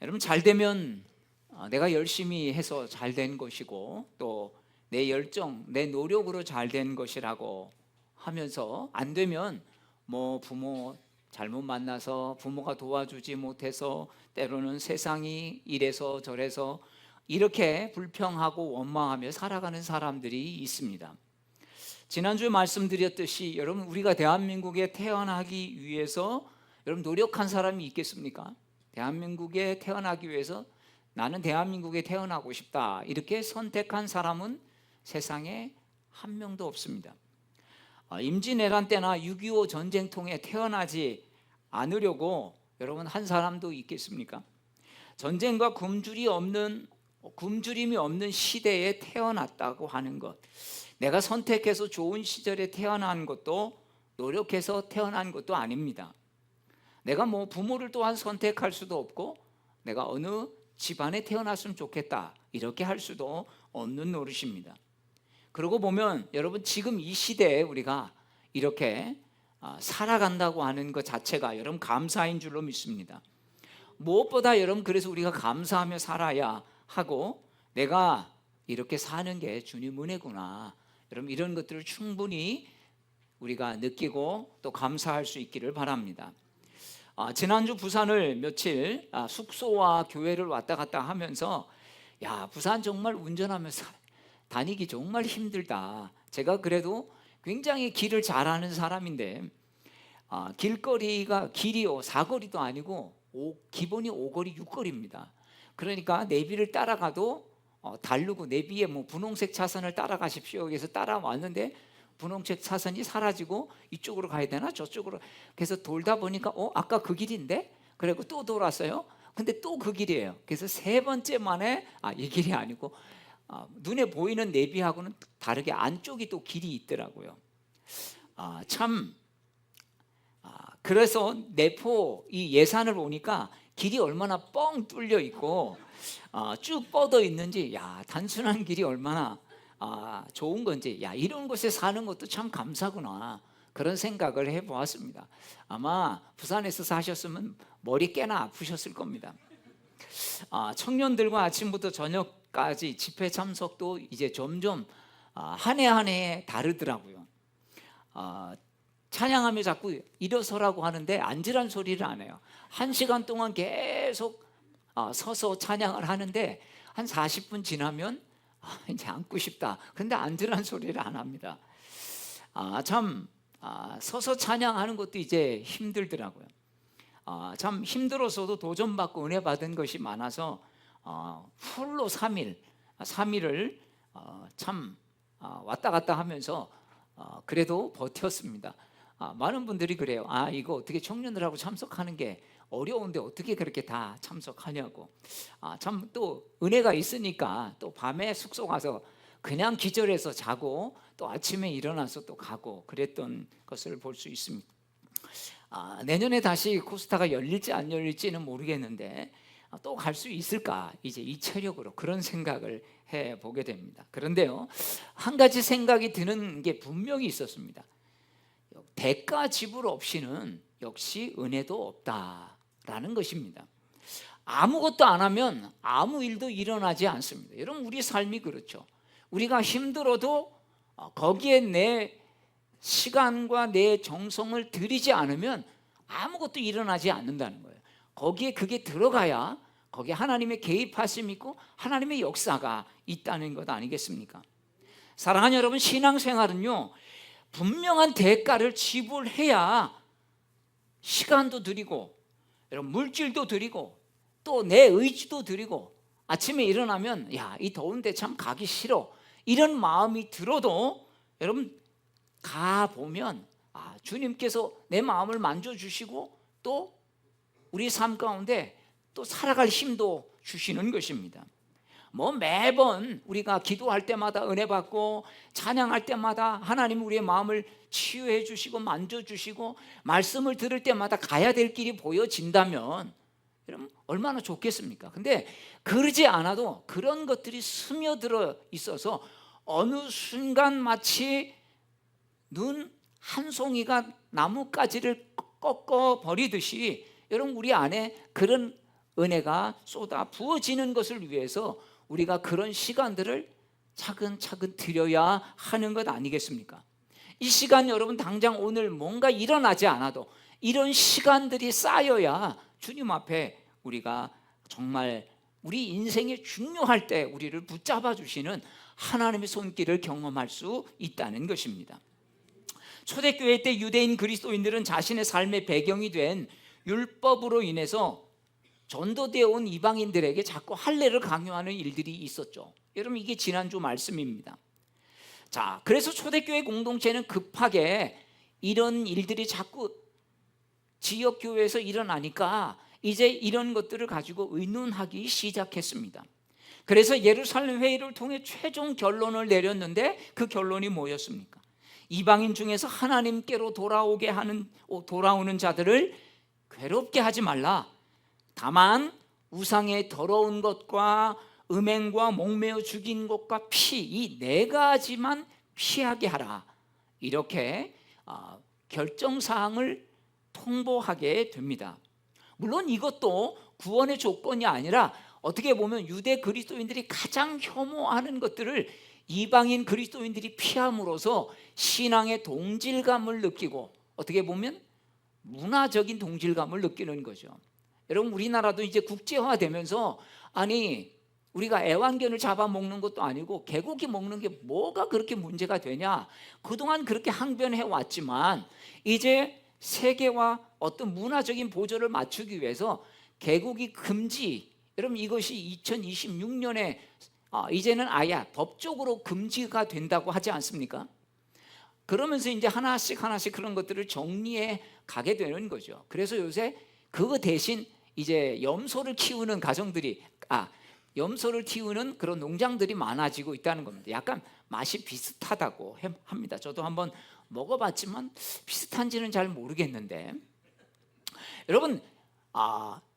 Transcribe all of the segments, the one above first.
여러분, 잘 되면 내가 열심히 해서 잘 된 것이고, 또 내 열정, 내 노력으로 잘 된 것이라고 하면서, 안 되면 뭐 부모 잘못 만나서, 부모가 도와주지 못해서, 때로는 세상이 이래서 저래서 이렇게 불평하고 원망하며 살아가는 사람들이 있습니다. 지난주에 말씀드렸듯이 여러분, 우리가 대한민국에 태어나기 위해서 여러분 노력한 사람이 있겠습니까? 대한민국에 태어나기 위해서 나는 대한민국에 태어나고 싶다 이렇게 선택한 사람은 세상에 한 명도 없습니다. 임진왜란 때나 6.25 전쟁통에 태어나지 않으려고 여러분 한 사람도 있겠습니까? 전쟁과 굶주림이 없는 시대에 태어났다고 하는 것, 내가 선택해서 좋은 시절에 태어난 것도 노력해서 태어난 것도 아닙니다. 내가 뭐 부모를 또한 선택할 수도 없고, 내가 어느 집안에 태어났으면 좋겠다 이렇게 할 수도 없는 노릇입니다. 그러고 보면 여러분, 지금 이 시대에 우리가 이렇게 살아간다고 하는 것 자체가 여러분 감사인 줄로 믿습니다. 무엇보다 여러분, 그래서 우리가 감사하며 살아야 하고, 내가 이렇게 사는 게 주님 은혜구나, 여러분 이런 것들을 충분히 우리가 느끼고 또 감사할 수 있기를 바랍니다. 지난주 부산을 며칠 숙소와 교회를 왔다 갔다 하면서, 야, 부산 정말 운전하면서 다니기 정말 힘들다. 제가 그래도 굉장히 길을 잘 아는 사람인데, 길거리가 길이요 사거리도 아니고 기본이 5거리 6거리입니다. 그러니까 내비를 따라가도 다르고, 내비에 뭐 분홍색 차선을 따라가십시오 그래서 따라왔는데 분홍색 차선이 사라지고 이쪽으로 가야 되나 저쪽으로, 그래서 돌다 보니까 아까 그 길인데, 그리고 또 돌았어요. 근데 또 그 길이에요. 그래서 세 번째 만에 이 길이 아니고, 눈에 보이는 내비하고는 다르게 안쪽이 또 길이 있더라고요. 그래서 내포 이 예산을 보니까 길이 얼마나 뻥 뚫려 있고 쭉 뻗어 있는지, 야, 단순한 길이 얼마나 좋은 건지, 야, 이런 곳에 사는 것도 참 감사구나, 그런 생각을 해보았습니다. 아마 부산에서 사셨으면 머리 꽤나 아프셨을 겁니다. 청년들과 아침부터 저녁까지 집회 참석도 이제 점점 한 해 한 해 다르더라고요. 찬양하며 자꾸 일어서라고 하는데 앉으란 소리를 안 해요. 1시간 동안 계속 서서 찬양을 하는데 한 40분 지나면 이제 앉고 싶다. 근데 앉으란 소리를 안 합니다. 서서 찬양하는 것도 이제 힘들더라고요. 참 힘들어서도 도전받고 은혜 받은 것이 많아서 홀로 3일을 참 왔다 갔다 하면서 그래도 버텼습니다. 많은 분들이 그래요. 이거 어떻게 청년들하고 참석하는 게 어려운데 어떻게 그렇게 다 참석하냐고. 참 또 은혜가 있으니까 또 밤에 숙소 가서 그냥 기절해서 자고 또 아침에 일어나서 또 가고 그랬던 것을 볼 수 있습니다. 내년에 다시 코스타가 열릴지 안 열릴지는 모르겠는데 또 갈 수 있을까, 이제 이 체력으로, 그런 생각을 해보게 됩니다. 그런데요, 한 가지 생각이 드는 게 분명히 있었습니다. 대가 지불 없이는 역시 은혜도 없다라는 것입니다. 아무것도 안 하면 아무 일도 일어나지 않습니다. 여러분, 우리 삶이 그렇죠. 우리가 힘들어도 거기에 내 시간과 내 정성을 들이지 않으면 아무것도 일어나지 않는다는 거예요. 거기에 그게 들어가야 거기에 하나님의 개입하심이 있고 하나님의 역사가 있다는 것 아니겠습니까? 사랑하는 여러분, 신앙생활은요, 분명한 대가를 지불해야 시간도 드리고, 여러분 물질도 드리고, 또 내 의지도 드리고, 아침에 일어나면 야, 이 더운데 참 가기 싫어, 이런 마음이 들어도 여러분 가보면 주님께서 내 마음을 만져주시고 또 우리 삶 가운데 또 살아갈 힘도 주시는 것입니다. 매번 우리가 기도할 때마다 은혜 받고 찬양할 때마다 하나님 우리의 마음을 치유해 주시고 만져주시고 말씀을 들을 때마다 가야 될 길이 보여진다면 여러분 얼마나 좋겠습니까? 근데 그러지 않아도 그런 것들이 스며들어 있어서 어느 순간 마치 눈 한 송이가 나뭇가지를 꺾어 버리듯이 여러분 우리 안에 그런 은혜가 쏟아 부어지는 것을 위해서 우리가 그런 시간들을 차근차근 드려야 하는 것 아니겠습니까? 이 시간 여러분 당장 오늘 뭔가 일어나지 않아도 이런 시간들이 쌓여야 주님 앞에 우리가 정말 우리 인생에 중요할 때 우리를 붙잡아 주시는 하나님의 손길을 경험할 수 있다는 것입니다. 초대교회 때 유대인 그리스도인들은 자신의 삶의 배경이 된 율법으로 인해서 전도되어 온 이방인들에게 자꾸 할례를 강요하는 일들이 있었죠. 여러분 이게 지난주 말씀입니다. 자, 그래서 초대교회 공동체는 급하게 이런 일들이 자꾸 지역교회에서 일어나니까 이제 이런 것들을 가지고 의논하기 시작했습니다. 그래서 예루살렘 회의를 통해 최종 결론을 내렸는데 그 결론이 뭐였습니까? 이방인 중에서 하나님께로 돌아오는 자들을 괴롭게 하지 말라. 다만 우상의 더러운 것과 음행과 목매어 죽인 것과 피, 이 네 가지만 피하게 하라. 이렇게 결정사항을 통보하게 됩니다. 물론 이것도 구원의 조건이 아니라 어떻게 보면 유대 그리스도인들이 가장 혐오하는 것들을 이방인 그리스도인들이 피함으로써 신앙의 동질감을 느끼고 어떻게 보면 문화적인 동질감을 느끼는 거죠. 여러분 우리나라도 이제 국제화되면서 아니 우리가 애완견을 잡아먹는 것도 아니고 개고기 먹는 게 뭐가 그렇게 문제가 되냐. 그동안 그렇게 항변해 왔지만 이제 세계와 어떤 문화적인 보조를 맞추기 위해서 개고기 금지, 여러분 이것이 2026년에 이제는 아예 법적으로 금지가 된다고 하지 않습니까? 그러면서 이제 하나씩 그런 것들을 정리해 가게 되는 거죠. 그래서 요새 그거 대신 이제 염소를 키우는 그런 농장들이 많아지고 있다는 겁니다. 약간 맛이 비슷하다고 합니다. 저도 한번 먹어봤지만 비슷한지는 잘 모르겠는데, 여러분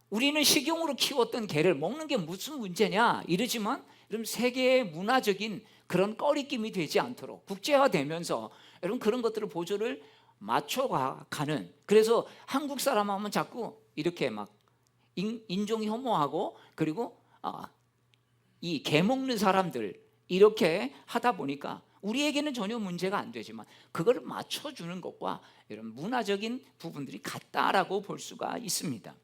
우리는 식용으로 키웠던 개를 먹는 게 무슨 문제냐 이러지만 여러분 세계의 문화적인 그런 꺼리낌이 되지 않도록 국제화되면서 여러분 그런 것들을 보조를 맞춰가는, 그래서 한국 사람 하면 자꾸 이렇게 막 인종 혐오하고 그리고 이 개 먹는 사람들 이렇게 하다 보니까 우리에게는 전혀 문제가 안 되지만 그걸 맞춰주는 것과 이런 문화적인 부분들이 같다라고 볼 수가 있습니다.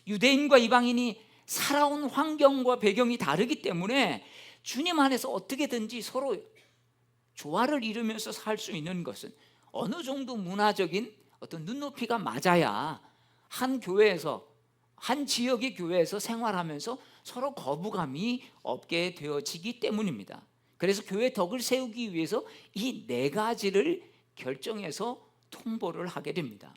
유대인과 이방인이 살아온 환경과 배경이 다르기 때문에 주님 안에서 어떻게든지 서로 조화를 이루면서 살 수 있는 것은 어느 정도 문화적인 어떤 눈높이가 맞아야 한 교회에서 한 지역의 교회에서 생활하면서 서로 거부감이 없게 되어지기 때문입니다. 그래서 교회 덕을 세우기 위해서 이 네 가지를 결정해서 통보를 하게 됩니다.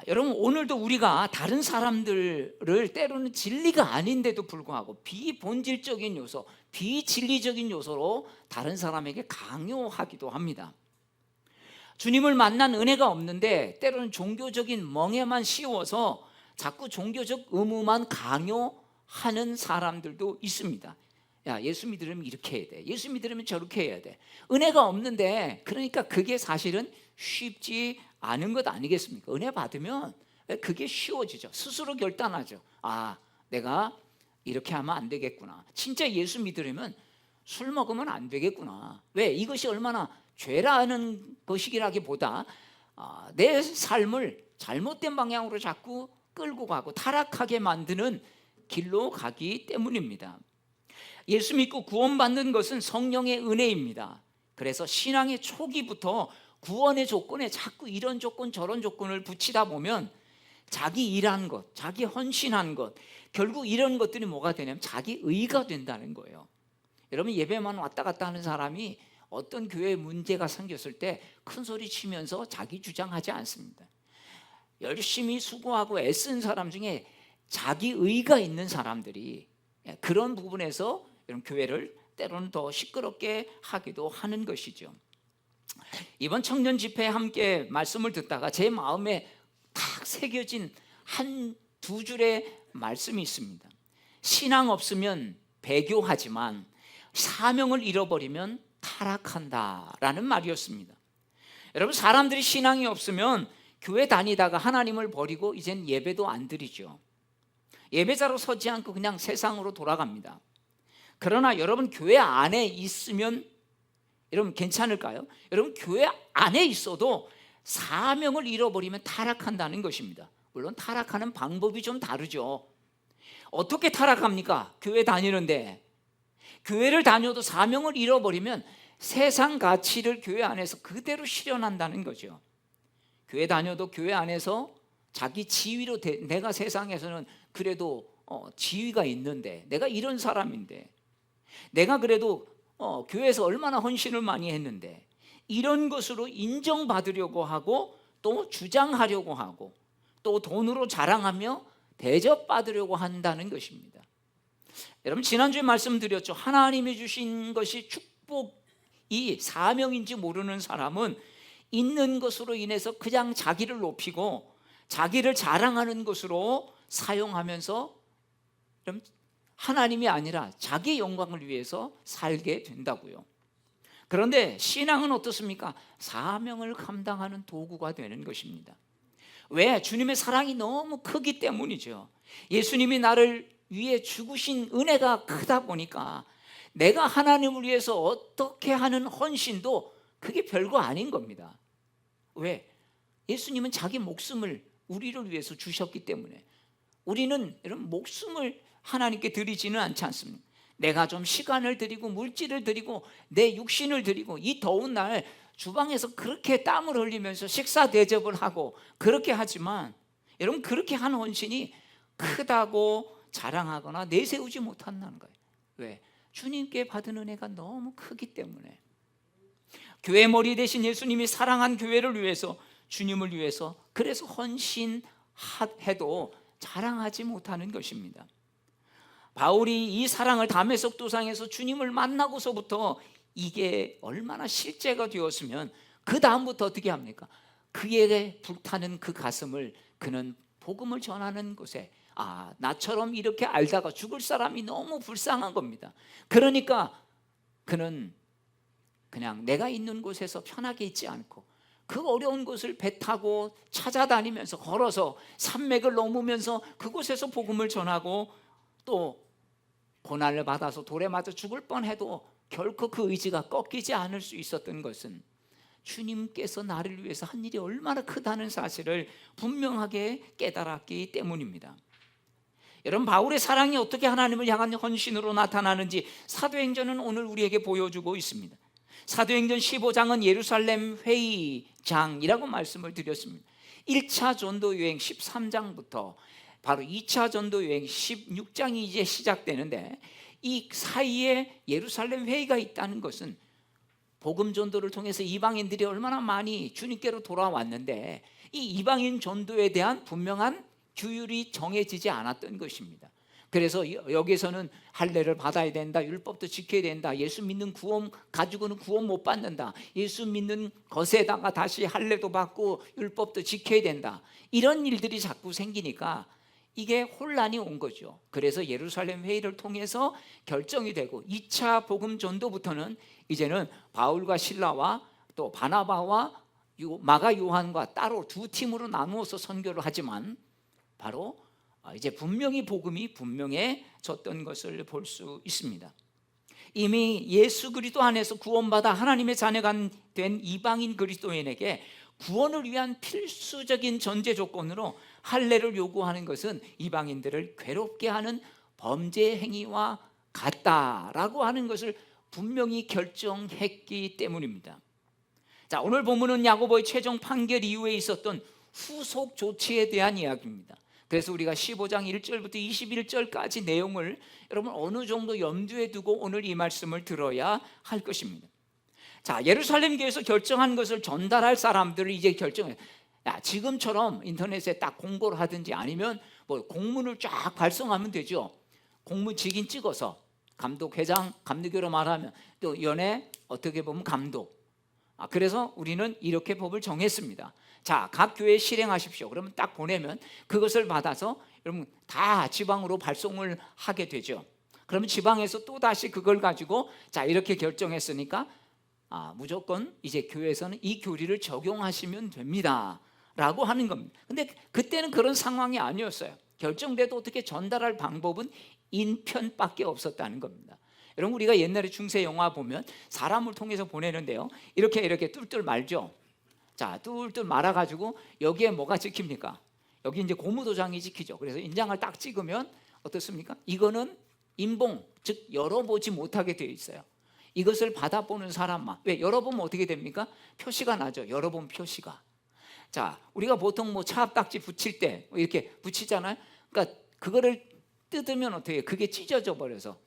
여러분 오늘도 우리가 다른 사람들을 때로는 진리가 아닌데도 불구하고 비본질적인 요소, 비진리적인 요소로 다른 사람에게 강요하기도 합니다. 주님을 만난 은혜가 없는데 때로는 종교적인 멍에만 씌워서 자꾸 종교적 의무만 강요하는 사람들도 있습니다. 야, 예수 믿으려면 이렇게 해야 돼, 예수 믿으려면 저렇게 해야 돼. 은혜가 없는데 그러니까 그게 사실은 쉽지 않은 것 아니겠습니까? 은혜 받으면 그게 쉬워지죠. 스스로 결단하죠. 내가 이렇게 하면 안 되겠구나. 진짜 예수 믿으려면 술 먹으면 안 되겠구나. 왜? 이것이 얼마나 죄라는 것이라기보다 내 삶을 잘못된 방향으로 자꾸 끌고 가고 타락하게 만드는 길로 가기 때문입니다. 예수 믿고 구원받는 것은 성령의 은혜입니다. 그래서 신앙의 초기부터 구원의 조건에 자꾸 이런 조건 저런 조건을 붙이다 보면 자기 일한 것, 자기 헌신한 것, 결국 이런 것들이 뭐가 되냐면 자기 의가 된다는 거예요. 여러분 예배만 왔다 갔다 하는 사람이 어떤 교회에 문제가 생겼을 때 큰 소리 치면서 자기 주장하지 않습니다. 열심히 수고하고 애쓴 사람 중에 자기 의가 있는 사람들이 그런 부분에서 이런 교회를 때로는 더 시끄럽게 하기도 하는 것이죠. 이번 청년 집회에 함께 말씀을 듣다가 제 마음에 탁 새겨진 두 줄의 말씀이 있습니다. 신앙 없으면 배교하지만 사명을 잃어버리면 타락한다라는 말이었습니다. 여러분 사람들이 신앙이 없으면 교회 다니다가 하나님을 버리고 이젠 예배도 안 드리죠. 예배자로 서지 않고 그냥 세상으로 돌아갑니다. 그러나 여러분 교회 안에 있으면 여러분 괜찮을까요? 여러분 교회 안에 있어도 사명을 잃어버리면 타락한다는 것입니다. 물론 타락하는 방법이 좀 다르죠. 어떻게 타락합니까? 교회 다니는데 교회를 다녀도 사명을 잃어버리면 세상 가치를 교회 안에서 그대로 실현한다는 거죠. 교회 다녀도 교회 안에서 자기 지위로 내가 세상에서는 그래도 지위가 있는데, 내가 이런 사람인데, 내가 그래도 교회에서 얼마나 헌신을 많이 했는데, 이런 것으로 인정받으려고 하고 또 주장하려고 하고 또 돈으로 자랑하며 대접받으려고 한다는 것입니다. 여러분 지난주에 말씀드렸죠. 하나님이 주신 것이 축복이 사명인지 모르는 사람은 있는 것으로 인해서 그냥 자기를 높이고 자기를 자랑하는 것으로 사용하면서 하나님이 아니라 자기 영광을 위해서 살게 된다고요. 그런데 신앙은 어떻습니까? 사명을 감당하는 도구가 되는 것입니다. 왜? 주님의 사랑이 너무 크기 때문이죠. 예수님이 나를 위해 죽으신 은혜가 크다 보니까 내가 하나님을 위해서 어떻게 하는 헌신도 그게 별거 아닌 겁니다. 왜? 예수님은 자기 목숨을 우리를 위해서 주셨기 때문에 우리는 이런 목숨을 하나님께 드리지는 않지 않습니까? 내가 좀 시간을 드리고 물질을 드리고 내 육신을 드리고 이 더운 날 주방에서 그렇게 땀을 흘리면서 식사 대접을 하고 그렇게 하지만 여러분 그렇게 한 헌신이 크다고 자랑하거나 내세우지 못한다는 거예요. 왜? 주님께 받은 은혜가 너무 크기 때문에. 교회 머리 대신 예수님이 사랑한 교회를 위해서, 주님을 위해서 그래서 헌신해도 자랑하지 못하는 것입니다. 바울이 이 사랑을 다메섹 도상에서 주님을 만나고서부터 이게 얼마나 실제가 되었으면 그 다음부터 어떻게 합니까? 그에게 불타는 그 가슴을 그는 복음을 전하는 곳에 나처럼 이렇게 알다가 죽을 사람이 너무 불쌍한 겁니다. 그러니까 그는 그냥 내가 있는 곳에서 편하게 있지 않고 그 어려운 곳을 배 타고 찾아다니면서 걸어서 산맥을 넘으면서 그곳에서 복음을 전하고 또 고난을 받아서 돌에 맞아 죽을 뻔해도 결코 그 의지가 꺾이지 않을 수 있었던 것은 주님께서 나를 위해서 한 일이 얼마나 크다는 사실을 분명하게 깨달았기 때문입니다. 여러분 바울의 사랑이 어떻게 하나님을 향한 헌신으로 나타나는지 사도행전은 오늘 우리에게 보여주고 있습니다. 사도행전 15장은 예루살렘 회의장이라고 말씀을 드렸습니다. 1차 전도 여행 13장부터 바로 2차 전도 여행 16장이 이제 시작되는데 이 사이에 예루살렘 회의가 있다는 것은 복음 전도를 통해서 이방인들이 얼마나 많이 주님께로 돌아왔는데 이 이방인 전도에 대한 분명한 규율이 정해지지 않았던 것입니다. 그래서 여기서는 할례를 받아야 된다, 율법도 지켜야 된다, 예수 믿는 구원 가지고는 구원 못 받는다, 예수 믿는 것에다가 다시 할례도 받고 율법도 지켜야 된다, 이런 일들이 자꾸 생기니까 이게 혼란이 온 거죠. 그래서 예루살렘 회의를 통해서 결정이 되고 2차 복음 전도부터는 이제는 바울과 실라와 또 바나바와 마가 요한과 따로 두 팀으로 나누어서 선교를 하지만 바로 이제 분명히 복음이 분명해졌던 것을 볼 수 있습니다. 이미 예수 그리스도 안에서 구원받아 하나님의 자녀가 된 이방인 그리스도인에게 구원을 위한 필수적인 전제 조건으로 할례를 요구하는 것은 이방인들을 괴롭게 하는 범죄 행위와 같다라고 하는 것을 분명히 결정했기 때문입니다. 자, 오늘 본문은 야고보의 최종 판결 이후에 있었던 후속 조치에 대한 이야기입니다. 그래서 우리가 15장 1절부터 21절까지 내용을 여러분 어느 정도 염두에 두고 오늘 이 말씀을 들어야 할 것입니다. 자, 예루살렘 교회에서 결정한 것을 전달할 사람들을 이제 결정해. 지금처럼 인터넷에 딱 공고를 하든지 아니면 뭐 공문을 쫙 발송하면 되죠. 공문 직인 찍어서 감독, 회장, 감리교로 말하면 또 연예 어떻게 보면 감독. 그래서 우리는 이렇게 법을 정했습니다. 자, 각 교회에 실행하십시오. 그러면 딱 보내면 그것을 받아서 여러분 다 지방으로 발송을 하게 되죠. 그러면 지방에서 또 다시 그걸 가지고 자, 이렇게 결정했으니까 무조건 이제 교회에서는 이 교리를 적용하시면 됩니다 라고 하는 겁니다. 근데 그때는 그런 상황이 아니었어요. 결정돼도 어떻게 전달할 방법은 인편밖에 없었다는 겁니다. 여러분, 우리가 옛날에 중세 영화 보면 사람을 통해서 보내는데요, 이렇게 뚫뚫 말죠. 자, 뚫뚫 말아가지고 여기에 뭐가 찍힙니까? 여기 이제 고무도장이 찍히죠. 그래서 인장을 딱 찍으면 어떻습니까? 이거는 인봉, 즉 열어보지 못하게 되어 있어요. 이것을 받아보는 사람만. 왜? 열어보면 어떻게 됩니까? 표시가 나죠. 열어보면 표시가. 자, 우리가 보통 뭐 차압딱지 붙일 때 이렇게 붙이잖아요. 그러니까 그거를 뜯으면 어떻게 해요? 그게 찢어져 버려서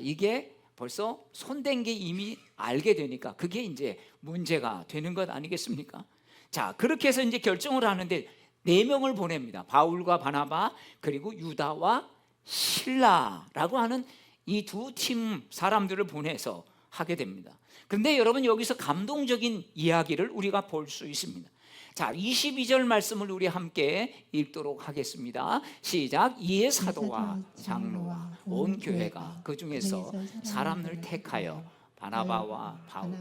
이게 벌써 손댄 게 이미 알게 되니까 그게 이제 문제가 되는 것 아니겠습니까? 자, 그렇게 해서 이제 결정을 하는데 4명을 보냅니다. 바울과 바나바, 그리고 유다와 실라라고 하는 이 두 팀 사람들을 보내서 하게 됩니다. 그런데 여러분, 여기서 감동적인 이야기를 우리가 볼 수 있습니다. 자, 22절 말씀을 우리 함께 읽도록 하겠습니다. 시작. 이에 사도와 장로와 온 교회가 그 중에서 사람을 택하여 바나바와 바울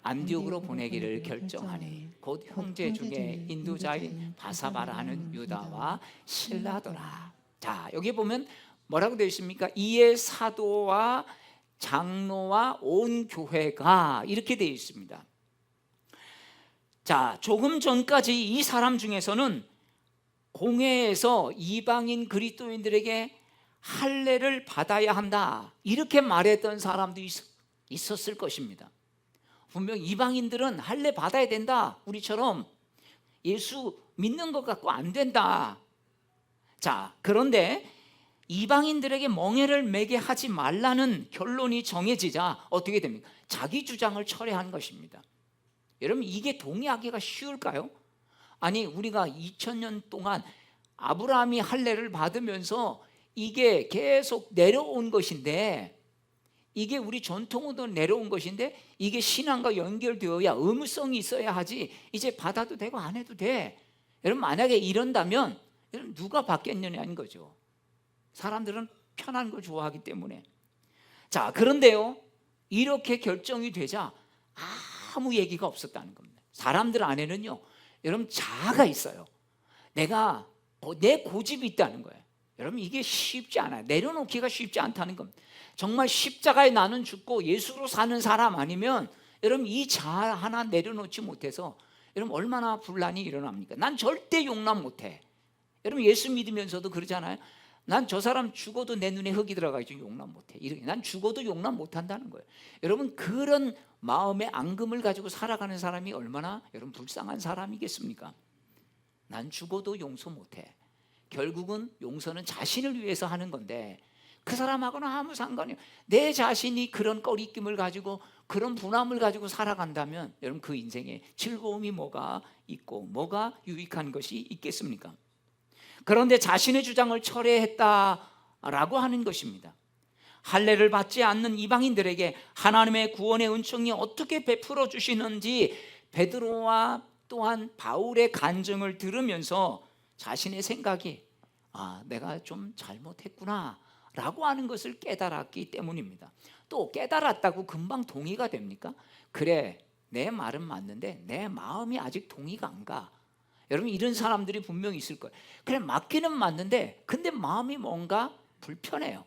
안디옥으로 보내기를 결정하니 곧 형제 중에 인도자인 바사바라 하는 유다와 실라더라. 자, 여기 보면 뭐라고 되어 있습니까? 이에 사도와 장로와 온 교회가 이렇게 되어 있습니다. 자, 조금 전까지 이 사람 중에서는 공회에서 이방인 그리스도인들에게 할례를 받아야 한다 이렇게 말했던 사람도 있었을 것입니다. 분명 이방인들은 할례 받아야 된다, 우리처럼 예수 믿는 것 갖고 안 된다. 자, 그런데 이방인들에게 멍에를 매게 하지 말라는 결론이 정해지자 어떻게 됩니까? 자기 주장을 철회한 것입니다. 여러분, 이게 동의하기가 쉬울까요? 아니, 우리가 2000년 동안 아브라함이 할례를 받으면서 이게 계속 내려온 것인데, 이게 우리 전통으로 내려온 것인데, 이게 신앙과 연결되어야 의무성이 있어야 하지 이제 받아도 되고 안 해도 돼. 여러분, 만약에 이런다면 여러분, 누가 받겠느냐는 거죠. 사람들은 편한 걸 좋아하기 때문에. 자, 그런데요, 이렇게 결정이 되자 아무 얘기가 없었다는 겁니다. 사람들 안에는요, 여러분, 자아가 있어요. 내가 내 고집이 있다는 거예요. 여러분, 이게 쉽지 않아요. 내려놓기가 쉽지 않다는 겁니다. 정말 십자가에 나는 죽고 예수로 사는 사람 아니면 여러분, 이 자아 하나 내려놓지 못해서 여러분, 얼마나 분란이 일어납니까? 난 절대 용납 못해. 여러분, 예수 믿으면서도 그러잖아요. 난 저 사람 죽어도 내 눈에 흙이 들어가지고 용납 못해. 이렇게 난 죽어도 용납 못한다는 거예요. 여러분, 그런 마음의 앙금을 가지고 살아가는 사람이 얼마나 여러분 불쌍한 사람이겠습니까? 난 죽어도 용서 못해. 결국은 용서는 자신을 위해서 하는 건데 그 사람하고는 아무 상관이 없어요. 내 자신이 그런 꺼리낌을 가지고 그런 분함을 가지고 살아간다면 여러분, 그 인생에 즐거움이 뭐가 있고 뭐가 유익한 것이 있겠습니까? 그런데 자신의 주장을 철회했다라고 하는 것입니다. 할례를 받지 않는 이방인들에게 하나님의 구원의 은총이 어떻게 베풀어 주시는지 베드로와 또한 바울의 간증을 들으면서 자신의 생각이 내가 좀 잘못했구나 라고 하는 것을 깨달았기 때문입니다. 또 깨달았다고 금방 동의가 됩니까? 그래, 내 말은 맞는데 내 마음이 아직 동의가 안 가. 여러분, 이런 사람들이 분명히 있을 거예요. 그래, 맞기는 맞는데 근데 마음이 뭔가 불편해요.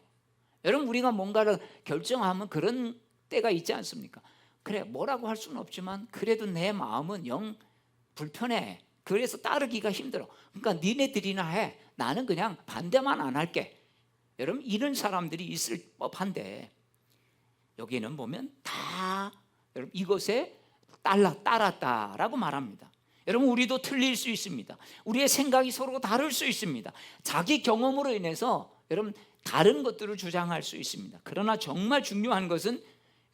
여러분, 우리가 뭔가를 결정하면 그런 때가 있지 않습니까? 그래, 뭐라고 할 수는 없지만 그래도 내 마음은 영 불편해. 그래서 따르기가 힘들어. 그러니까 니네들이나 해. 나는 그냥 반대만 안 할게. 여러분, 이런 사람들이 있을 법한데 여기는 보면 다 여러분 이것에 따랐다라고 말합니다. 여러분, 우리도 틀릴 수 있습니다. 우리의 생각이 서로 다를 수 있습니다. 자기 경험으로 인해서 여러분 다른 것들을 주장할 수 있습니다. 그러나 정말 중요한 것은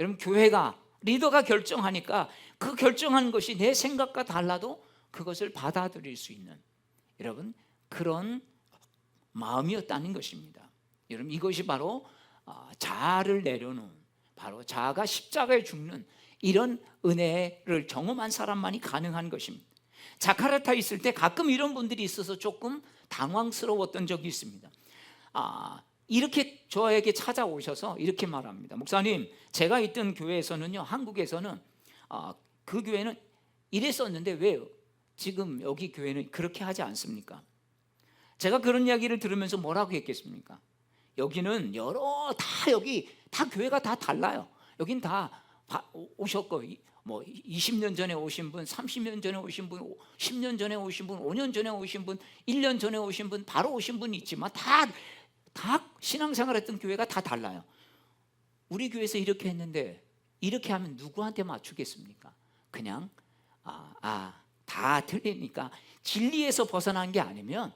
여러분, 교회가 리더가 결정하니까 그 결정한 것이 내 생각과 달라도 그것을 받아들일 수 있는 여러분 그런 마음이었다는 것입니다. 여러분, 이것이 바로 자아를 내려놓은, 바로 자아가 십자가에 죽는 이런 은혜를 경험한 사람만이 가능한 것입니다. 자카르타 있을 때 가끔 이런 분들이 있어서 조금 당황스러웠던 적이 있습니다. 이렇게 저에게 찾아오셔서 이렇게 말합니다. 목사님, 제가 있던 교회에서는요, 한국에서는 그 교회는 이랬었는데 왜요? 지금 여기 교회는 그렇게 하지 않습니까? 제가 그런 이야기를 들으면서 뭐라고 했겠습니까? 여기는 여기 다 교회가 다 달라요. 여긴 다 오셨고, 뭐 20년 전에 오신 분, 30년 전에 오신 분, 10년 전에 오신 분, 5년 전에 오신 분, 1년 전에 오신 분, 바로 오신 분이 있지만 다 신앙생활했던 교회가 다 달라요. 우리 교회에서 이렇게 했는데 이렇게 하면 누구한테 맞추겠습니까? 그냥 다 틀리니까 진리에서 벗어난 게 아니면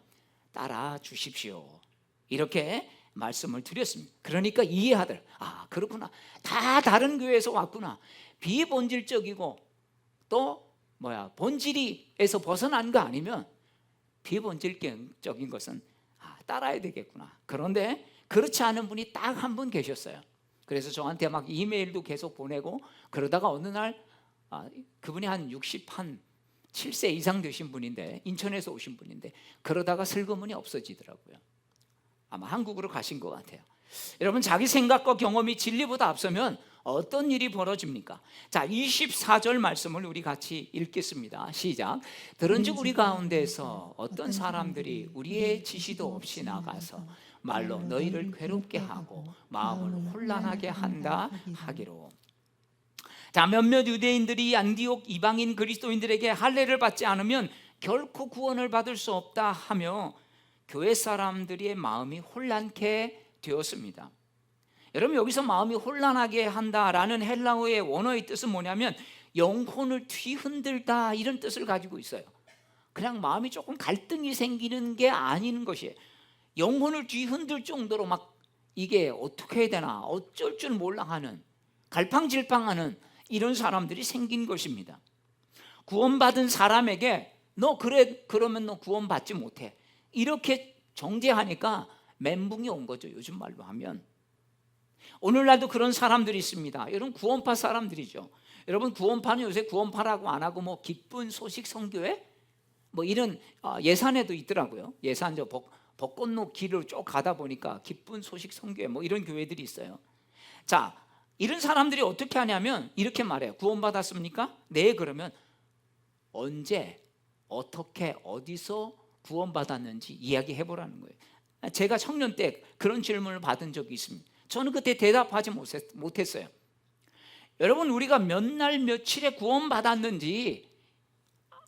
따라 주십시오, 이렇게 말씀을 드렸습니다. 그러니까 이해하더라. 그렇구나, 다 다른 교회에서 왔구나. 비본질적이고 또 본질에서 벗어난 거 아니면 비본질적인 것은 따라야 되겠구나. 그런데 그렇지 않은 분이 딱 한 분 계셨어요. 그래서 저한테 막 이메일도 계속 보내고, 그러다가 어느 날 그분이 한 67세 이상 되신 분인데, 인천에서 오신 분인데, 그러다가 슬그머니 없어지더라고요. 아마 한국으로 가신 것 같아요. 여러분, 자기 생각과 경험이 진리보다 앞서면 어떤 일이 벌어집니까? 자, 24절 말씀을 우리 같이 읽겠습니다. 시작. 들은즉 우리 가운데서 어떤 사람들이 우리의 지시도 없이 나가서 말로 너희를 괴롭게 하고 마음을 혼란하게 한다 하기로. 자, 몇몇 유대인들이 안디옥 이방인 그리스도인들에게 할례를 받지 않으면 결코 구원을 받을 수 없다 하며 교회 사람들의 마음이 혼란케 되었습니다. 여러분, 여기서 마음이 혼란하게 한다라는 헬라어의 원어의 뜻은 뭐냐면 영혼을 뒤흔들다, 이런 뜻을 가지고 있어요. 그냥 마음이 조금 갈등이 생기는 게 아닌 것이에요. 영혼을 뒤흔들 정도로 막 이게 어떻게 해야 되나, 어쩔 줄 몰라 하는, 갈팡질팡하는 이런 사람들이 생긴 것입니다. 구원받은 사람에게 그러면 너 구원받지 못해, 이렇게 정죄하니까 멘붕이 온 거죠, 요즘 말로 하면. 오늘날도 그런 사람들이 있습니다. 여러분, 구원파 사람들이죠. 여러분, 구원파는 요새 구원파라고 안 하고 뭐 기쁜 소식 선교회 뭐 이런 예산에도 있더라고요. 예산 벚꽃로 길을 쭉 가다 보니까 기쁜 소식 선교회 뭐 이런 교회들이 있어요. 자, 이런 사람들이 어떻게 하냐면 이렇게 말해요. 구원받았습니까? 네. 그러면 언제, 어떻게, 어디서 구원받았는지 이야기해 보라는 거예요. 제가 청년 때 그런 질문을 받은 적이 있습니다. 저는 그때 대답하지 못했어요. 여러분, 우리가 몇 날 며칠에 구원받았는지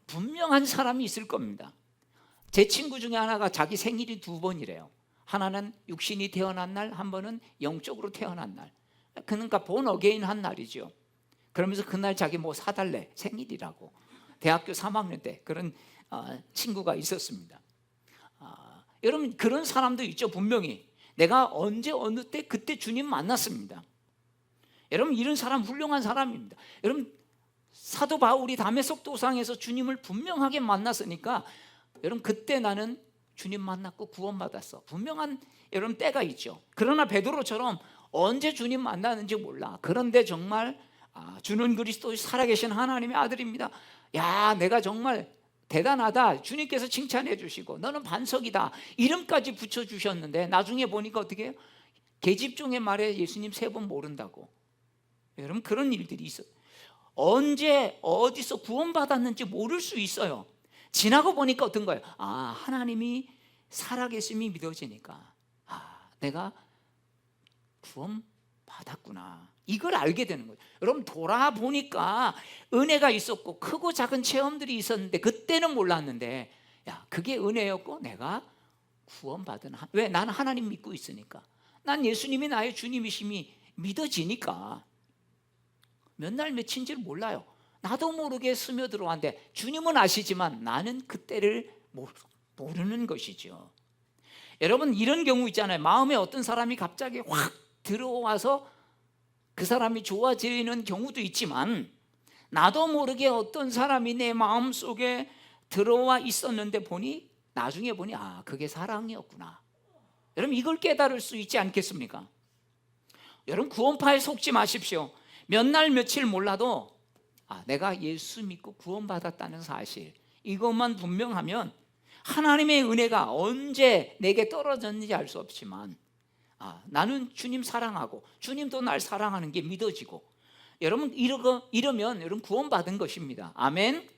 분명한 사람이 있을 겁니다. 제 친구 중에 하나가 자기 생일이 2번이래요. 하나는 육신이 태어난 날, 한 번은 영적으로 태어난 날. 그러니까 본 어게인 한 날이죠. 그러면서 그날 자기 뭐 사달래, 생일이라고. 대학교 3학년 때 그런 친구가 있었습니다. 여러분, 그런 사람도 있죠. 분명히 내가 언제 어느 때 그때 주님 만났습니다. 여러분, 이런 사람 훌륭한 사람입니다. 여러분, 사도 바울이 다메섹 도상에서 주님을 분명하게 만났으니까 여러분, 그때 나는 주님 만났고 구원받았어, 분명한 여러분 때가 있죠. 그러나 베드로처럼 언제 주님 만나는지 몰라. 그런데 정말 주는 그리스도 살아계신 하나님의 아들입니다. 야, 내가 정말 대단하다, 주님께서 칭찬해 주시고 너는 반석이다, 이름까지 붙여주셨는데 나중에 보니까 어떻게 해요? 계집종의 말에 예수님 3번 모른다고. 여러분, 그런 일들이 있어요. 언제 어디서 구원받았는지 모를 수 있어요. 지나고 보니까 어떤 거예요? 하나님이 살아계심이 믿어지니까 내가 구원받았구나, 이걸 알게 되는 거예요. 여러분, 돌아보니까 은혜가 있었고 크고 작은 체험들이 있었는데 그때는 몰랐는데, 그게 은혜였고 내가 구원받은, 왜? 나는 하나님 믿고 있으니까, 난 예수님이 나의 주님이심이 믿어지니까 몇 날 며칠인지를 몰라요. 나도 모르게 스며들어왔는데 주님은 아시지만 나는 그때를 모르는 것이죠. 여러분, 이런 경우 있잖아요. 마음에 어떤 사람이 갑자기 확 들어와서 그 사람이 좋아지는 경우도 있지만 나도 모르게 어떤 사람이 내 마음속에 들어와 있었는데 나중에 보니 그게 사랑이었구나. 여러분, 이걸 깨달을 수 있지 않겠습니까? 여러분, 구원파에 속지 마십시오. 몇 날 며칠 몰라도 내가 예수 믿고 구원받았다는 사실, 이것만 분명하면 하나님의 은혜가 언제 내게 떨어졌는지 알 수 없지만 나는 주님 사랑하고 주님도 날 사랑하는 게 믿어지고, 여러분, 이러면 여러분 구원받은 것입니다. 아멘.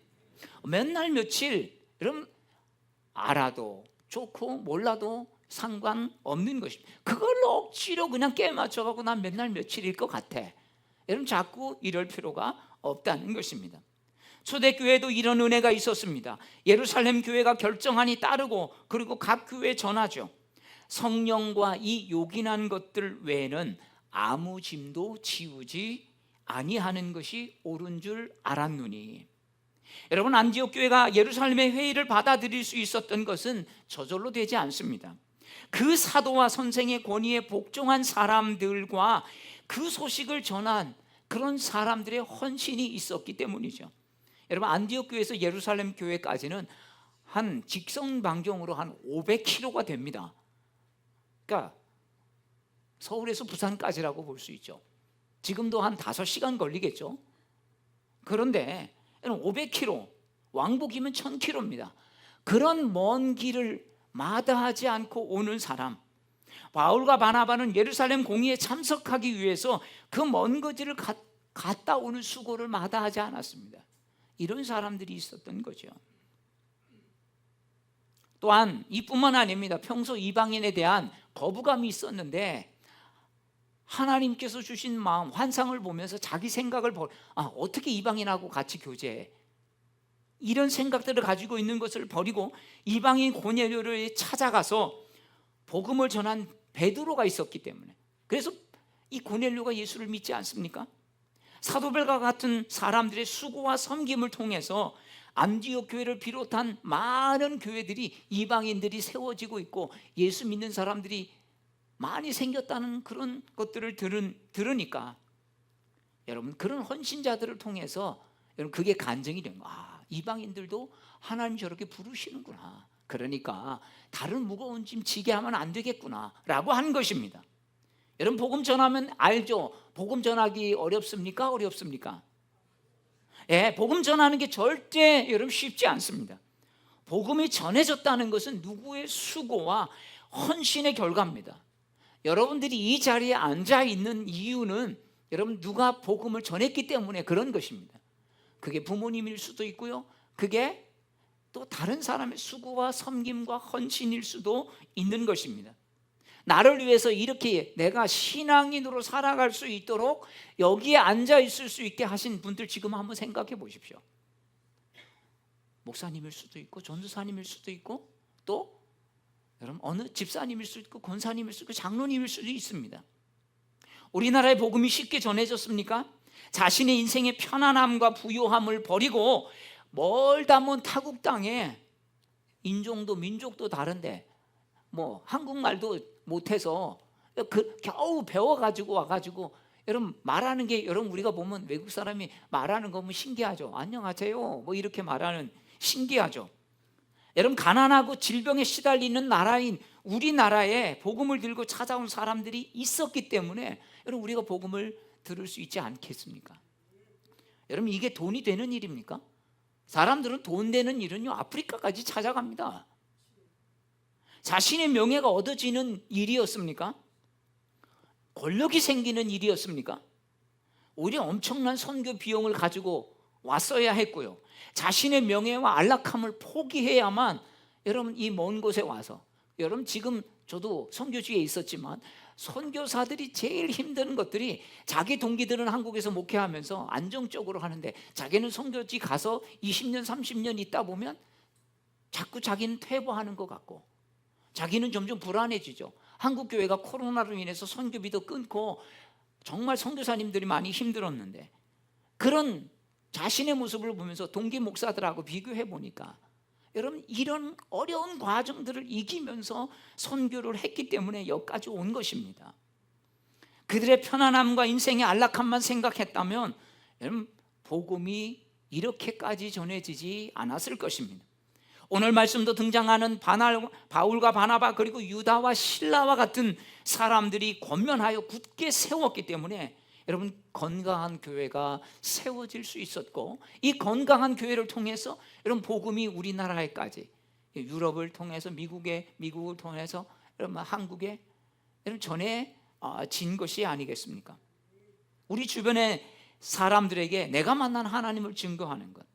몇 날 며칠 여러분 알아도 좋고 몰라도 상관없는 것입니다. 그걸로 억지로 그냥 깨 맞춰갖고 난 몇 날 며칠일 것 같아, 여러분 자꾸 이럴 필요가 없다는 것입니다. 초대교회도 이런 은혜가 있었습니다. 예루살렘 교회가 결정하니 따르고, 그리고 각 교회에 전하죠. 성령과 이 요긴한 것들 외에는 아무 짐도 지우지 아니하는 것이 옳은 줄 알았노니. 여러분, 안디옥 교회가 예루살렘의 회의를 받아들일 수 있었던 것은 저절로 되지 않습니다. 그 사도와 선생의 권위에 복종한 사람들과 그 소식을 전한 그런 사람들의 헌신이 있었기 때문이죠. 여러분, 안디옥 교회에서 예루살렘 교회까지는 한 직선 방정으로 한 500km가 됩니다. 그러니까 서울에서 부산까지라고 볼 수 있죠. 지금도 한 5시간 걸리겠죠. 그런데 500km, 왕복이면 1000km입니다. 그런 먼 길을 마다하지 않고 오는 사람, 바울과 바나바는 예루살렘 공의에 참석하기 위해서 그 먼 거리를 갔다 오는 수고를 마다하지 않았습니다. 이런 사람들이 있었던 거죠. 또한 이뿐만 아닙니다. 평소 이방인에 대한 거부감이 있었는데 하나님께서 주신 마음, 환상을 보면서 자기 생각을 어떻게 이방인하고 같이 교제해, 이런 생각들을 가지고 있는 것을 버리고 이방인 고넬료를 찾아가서 복음을 전한 베드로가 있었기 때문에, 그래서 이 고넬료가 예수를 믿지 않습니까? 사도들과 같은 사람들의 수고와 섬김을 통해서 안디옥 교회를 비롯한 많은 교회들이, 이방인들이 세워지고 있고 예수 믿는 사람들이 많이 생겼다는 그런 것들을 들으니까 여러분, 그런 헌신자들을 통해서 여러분 그게 간증이 된 거야. 이방인들도 하나님 저렇게 부르시는구나, 그러니까 다른 무거운 짐 지게 하면 안 되겠구나 라고 한 것입니다. 여러분, 복음 전하면 알죠? 복음 전하기 어렵습니까? 어렵습니까? 예, 복음 전하는 게 절대 여러분 쉽지 않습니다. 복음이 전해졌다는 것은 누구의 수고와 헌신의 결과입니다. 여러분들이 이 자리에 앉아 있는 이유는 여러분 누가 복음을 전했기 때문에 그런 것입니다. 그게 부모님일 수도 있고요, 그게 또 다른 사람의 수고와 섬김과 헌신일 수도 있는 것입니다. 나를 위해서 이렇게 내가 신앙인으로 살아갈 수 있도록 여기에 앉아 있을 수 있게 하신 분들 지금 한번 생각해 보십시오. 목사님일 수도 있고 전도사님일 수도 있고 또 여러분 어느 집사님일 수도 있고 권사님일 수도 있고 장로님일 수도 있습니다. 우리나라의 복음이 쉽게 전해졌습니까? 자신의 인생의 편안함과 부요함을 버리고 멀다 먼 타국 땅에, 인종도 민족도 다른데 뭐 한국말도 못해서 겨우 배워가지고 와가지고 여러분 말하는 게, 여러분 우리가 보면 외국 사람이 말하는 거 보면 신기하죠. 안녕하세요 뭐 이렇게 말하는, 신기하죠. 여러분, 가난하고 질병에 시달리는 나라인 우리나라에 복음을 들고 찾아온 사람들이 있었기 때문에 여러분 우리가 복음을 들을 수 있지 않겠습니까? 여러분, 이게 돈이 되는 일입니까? 사람들은 돈 되는 일은요 아프리카까지 찾아갑니다. 자신의 명예가 얻어지는 일이었습니까? 권력이 생기는 일이었습니까? 오히려 엄청난 선교 비용을 가지고 왔어야 했고요, 자신의 명예와 안락함을 포기해야만 여러분 이 먼 곳에 와서, 여러분 지금 저도 선교지에 있었지만 선교사들이 제일 힘든 것들이, 자기 동기들은 한국에서 목회하면서 안정적으로 하는데 자기는 선교지 가서 20년 30년 있다 보면 자꾸 자기는 퇴보하는 것 같고 자기는 점점 불안해지죠. 한국 교회가 코로나로 인해서 선교비도 끊고 정말 선교사님들이 많이 힘들었는데, 그런 자신의 모습을 보면서 동기 목사들하고 비교해 보니까 여러분 이런 어려운 과정들을 이기면서 선교를 했기 때문에 여기까지 온 것입니다. 그들의 편안함과 인생의 안락함만 생각했다면 여러분 복음이 이렇게까지 전해지지 않았을 것입니다. 오늘 말씀도 등장하는 바울과 바나바 그리고 유다와 실라와 같은 사람들이 권면하여 굳게 세웠기 때문에 여러분 건강한 교회가 세워질 수 있었고, 이 건강한 교회를 통해서 여러분 복음이 우리나라에까지, 유럽을 통해서 미국을 통해서 여러분 한국에 여러분 전해진 것이 아니겠습니까? 우리 주변의 사람들에게 내가 만난 하나님을 증거하는 것,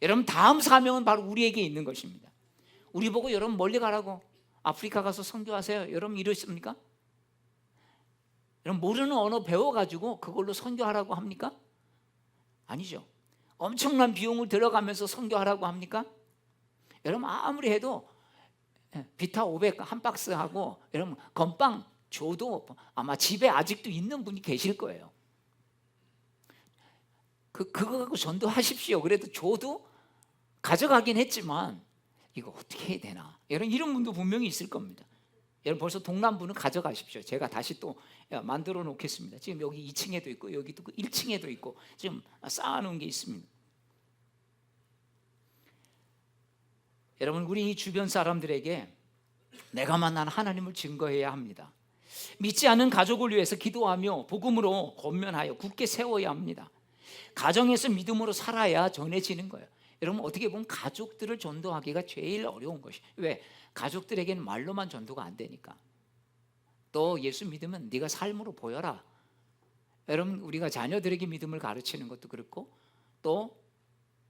여러분 다음 사명은 바로 우리에게 있는 것입니다. 우리 보고 여러분 멀리 가라고, 아프리카 가서 선교하세요, 여러분 이러십니까? 여러분 모르는 언어 배워가지고 그걸로 선교하라고 합니까? 아니죠. 엄청난 비용을 들어가면서 선교하라고 합니까? 여러분 아무리 해도 비타 500 한 박스 하고 여러분 건빵 줘도 아마 집에 아직도 있는 분이 계실 거예요. 그거 갖고 전도하십시오. 그래도 줘도 가져가긴 했지만 이거 어떻게 해야 되나, 이런 분도 분명히 있을 겁니다. 여러분 벌써 동남부는 가져가십시오. 제가 다시 또 만들어 놓겠습니다. 지금 여기 2층에도 있고 여기도 1층에도 있고 지금 쌓아놓은 게 있습니다. 여러분 우리 주변 사람들에게 내가 만난 하나님을 증거해야 합니다. 믿지 않는 가족을 위해서 기도하며 복음으로 권면하여 굳게 세워야 합니다. 가정에서 믿음으로 살아야 전해지는 거예요. 여러분 어떻게 보면 가족들을 전도하기가 제일 어려운 것이, 왜? 가족들에게는 말로만 전도가 안 되니까. 또 예수 믿으면 네가 삶으로 보여라. 여러분 우리가 자녀들에게 믿음을 가르치는 것도 그렇고, 또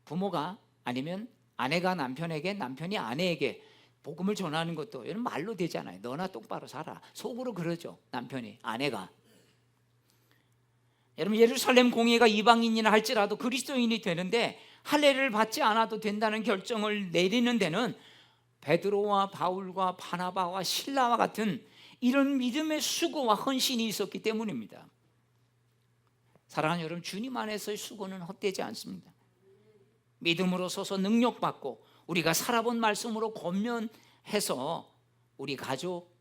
부모가 아니면 아내가 남편에게, 남편이 아내에게 복음을 전하는 것도 여러분 말로 되지 않아요. 너나 똑바로 살아. 속으로 그러죠, 남편이, 아내가. 여러분 예루살렘 공예가 이방인이나 할지라도 그리스도인이 되는데 할례를 받지 않아도 된다는 결정을 내리는 데는 베드로와 바울과 바나바와 실라와 같은 이런 믿음의 수고와 헌신이 있었기 때문입니다. 사랑하는 여러분, 주님 안에서의 수고는 헛되지 않습니다. 믿음으로 서서 능력받고 우리가 살아본 말씀으로 권면해서 우리 가족,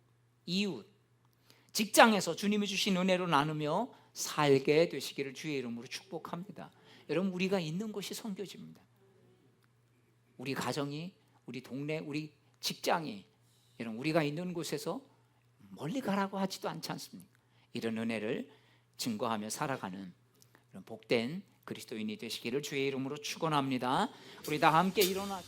이웃, 직장에서 주님이 주신 은혜로 나누며 살게 되시기를 주의 이름으로 축복합니다. 여러분 우리가 있는 곳이 선교지입니다. 우리 가정이, 우리 동네, 우리 직장이, 여러분 우리가 있는 곳에서 멀리 가라고 하지도 않지 않습니까? 이런 은혜를 증거하며 살아가는 그런 복된 그리스도인이 되시기를 주의 이름으로 축원합니다. 우리 다 함께 일어나.